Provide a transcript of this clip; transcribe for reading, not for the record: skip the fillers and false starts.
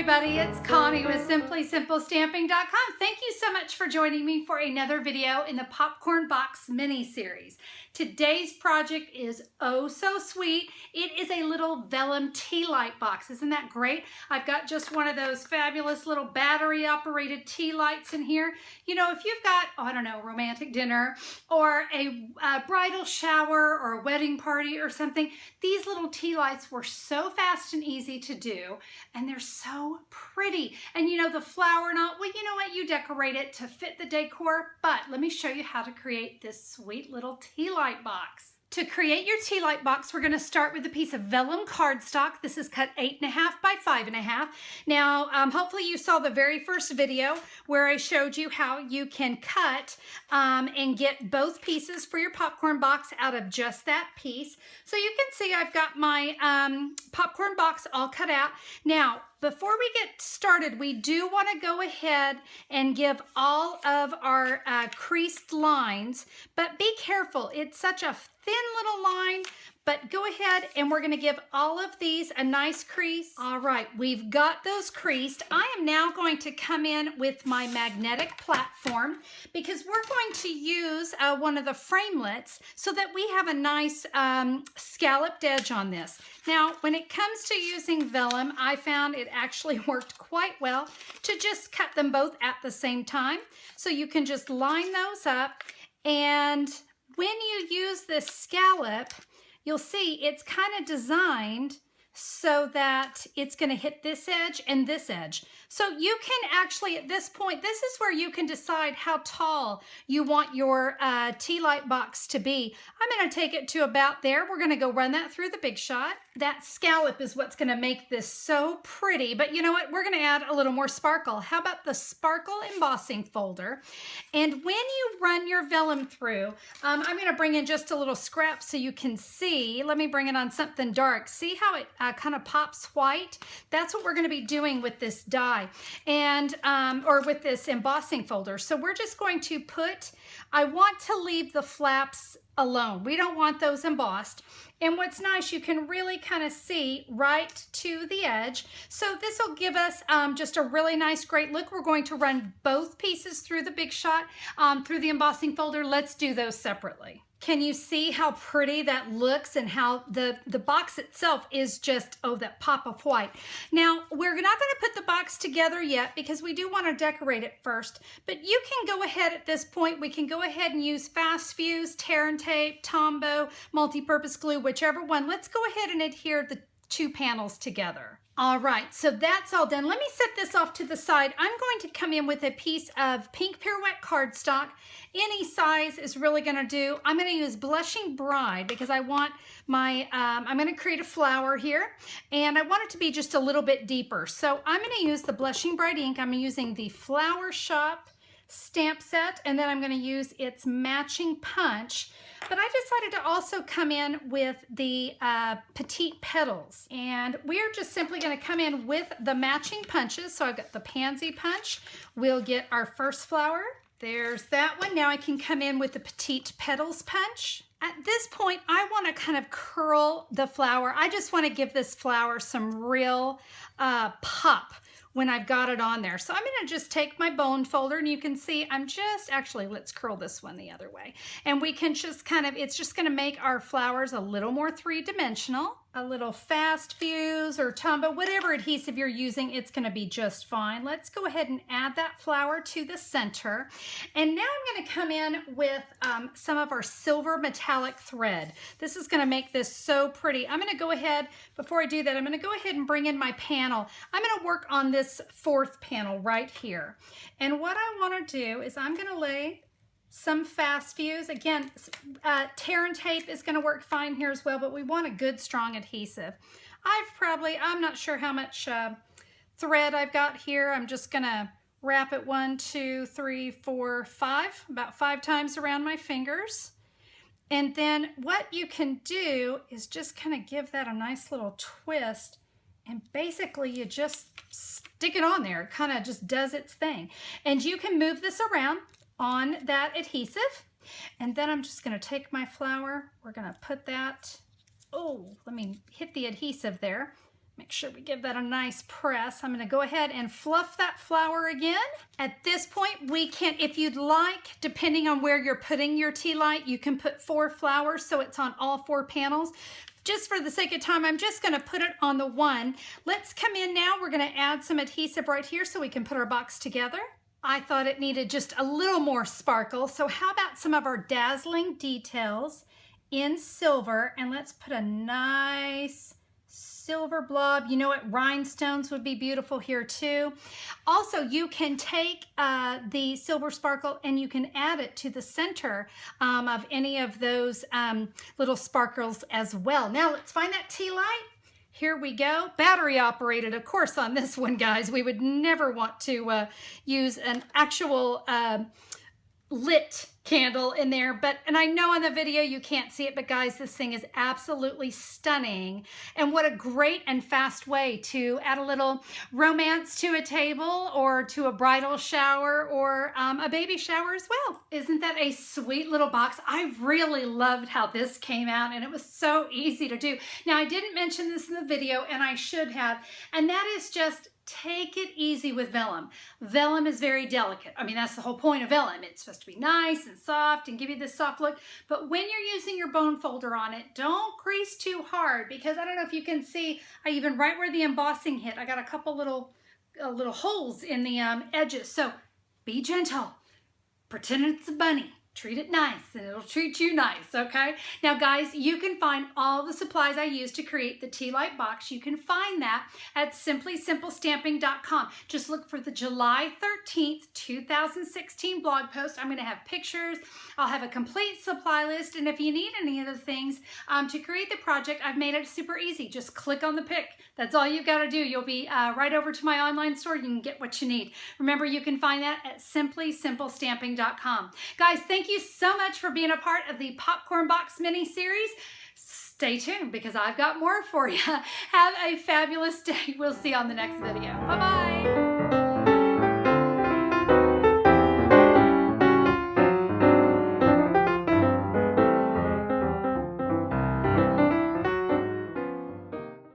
everybody, it's Connie with SimplySimpleStamping.com. Thank you so much for joining me for another video in the Popcorn Box mini-series. Today's project is oh so sweet. It is a little Vellum Tea Light Box. Isn't that great? I've got just one of those fabulous little battery-operated tea lights in here. You know, if you've got, oh, I don't know, a romantic dinner or a bridal shower or a wedding party or something, these little tea lights were so fast and easy to do, and they're so pretty. And you know, the flower and all, well, you know what, you decorate it to fit the decor, but let me show you how to create this sweet little tea light box. To create your tea light box, we're going to start with a piece of Vellum Cardstock. This is cut 8.5 by 5.5. Now, hopefully you saw the very first video where I showed you how you can cut and get both pieces for your popcorn box out of just that piece. So you can see I've got my popcorn box all cut out. Now, before we get started, we do want to go ahead and give all of our creased lines, but be careful. It's such a thin little line, but go ahead and we're going to give all of these a nice crease. All right, we've got those creased. I am now going to come in with my magnetic platform because we're going to use one of the framelits so that we have a nice scalloped edge on this. Now, when it comes to using vellum, I found it actually worked quite well to just cut them both at the same time. So you can just line those up, and when you use this scallop, you'll see it's kind of designed so that it's going to hit this edge and this edge. So you can actually, at this point, this is where you can decide how tall you want your tea light box to be. I'm going to take it to about there. We're going to go run that through the Big Shot. That scallop is what's going to make this so pretty. But you know what? We're going to add a little more sparkle. How about the sparkle embossing folder? And when you run your vellum through, I'm going to bring in just a little scrap so you can see. Let me bring it on something dark. See how it kind of pops white? That's what we're going to be doing with this die and or with this embossing folder. So we're just going to put, I want to leave the flaps alone. We don't want those embossed. And what's nice, you can really kind of see right to the edge. So this will give us just a really nice, great look. We're going to run both pieces through the Big Shot, through the embossing folder. Let's do those separately. Can you see how pretty that looks and how the box itself is just, oh, that pop of white. Now, we're not going to put the box together yet because we do want to decorate it first, but you can go ahead at this point. We can go ahead and use fast fuse, tear and tape, Tombow, multi-purpose glue, whichever one. Let's go ahead and adhere the two panels together. All right, so that's all done. Let me set this off to the side. I'm going to come in with a piece of pink Pirouette cardstock. Any size is really going to do. I'm going to use Blushing Bride because I want my, I'm going to create a flower here, and I want it to be just a little bit deeper. So I'm going to use the Blushing Bride ink. I'm using the Flower Shop stamp set, and then I'm going to use its matching punch. But I decided to also come in with the petite petals, and we're just simply going to come in with the matching punches. So I've got the pansy punch. We'll get our first flower. There's that one. Now I can come in with the petite petals punch. At this point, I want to kind of curl the flower. I just want to give this flower some real pop when I've got it on there. So I'm going to just take my bone folder, and you can see I'm just, actually, let's curl this one the other way. And we can just kind of, it's just going to make our flowers a little more three-dimensional. A little fast fuse or Tombow, whatever adhesive you're using, it's going to be just fine. Let's go ahead and add that flower to the center. And now I'm going to come in with some of our silver metallic thread. This is going to make this so pretty. I'm going to go ahead, before I do that, I'm going to go ahead and bring in my panel. I'm going to work on this fourth panel right here. And what I want to do is I'm going to lay some fast fuse. Again, tear and tape is going to work fine here as well, but we want a good strong adhesive. I'm not sure how much thread I've got here. I'm just going to wrap it 1, 2, 3, 4, 5, about 5 times around my fingers. And then what you can do is just kind of give that a nice little twist, and basically you just stick it on there. It kind of just does its thing. And you can move this around on that adhesive, and then I'm just going to take my flower. We're going to put that, oh, let me hit the adhesive there. Make sure we give that a nice press. I'm going to go ahead and fluff that flower again. At this point, we can, if you'd like, depending on where you're putting your tea light, you can put 4 flowers so it's on all 4 panels. Just for the sake of time, I'm just going to put it on the one. Let's come in now. We're going to add some adhesive right here so we can put our box together. I thought it needed just a little more sparkle. So how about some of our dazzling details in silver? And let's put a nice silver blob. You know what, rhinestones would be beautiful here too. Also, you can take the silver sparkle and you can add it to the center of any of those little sparkles as well. Now let's find that tea light. Here we go. Battery operated, of course, on this one, guys. We would never want to use an actual lit candle in there, and I know on the video you can't see it, but guys, this thing is absolutely stunning. And what a great and fast way to add a little romance to a table or to a bridal shower or a baby shower as well. Isn't that a sweet little box? I really loved how this came out, and it was so easy to do. Now, I didn't mention this in the video, and I should have, and that is just take it easy with vellum. Vellum is very delicate. I mean, that's the whole point of vellum. It's supposed to be nice and soft and give you this soft look. But when you're using your bone folder on it, don't grease too hard, because I don't know if you can see, I even right where the embossing hit, I got a couple little holes in the edges. So be gentle. Pretend it's a bunny. Treat it nice and it'll treat you nice, okay? Now guys, you can find all the supplies I used to create the tea light box. You can find that at simplysimplestamping.com. Just look for the July 13th, 2016 blog post. I'm gonna have pictures. I'll have a complete supply list. And if you need any of the things to create the project, I've made it super easy. Just click on the pic. That's all you've gotta do. You'll be right over to my online store. You can get what you need. Remember, you can find that at simplysimplestamping.com. Guys, thank you so much for being a part of the Popcorn Box mini series. Stay tuned because I've got more for you. Have a fabulous day. We'll see you on the next video. Bye-bye.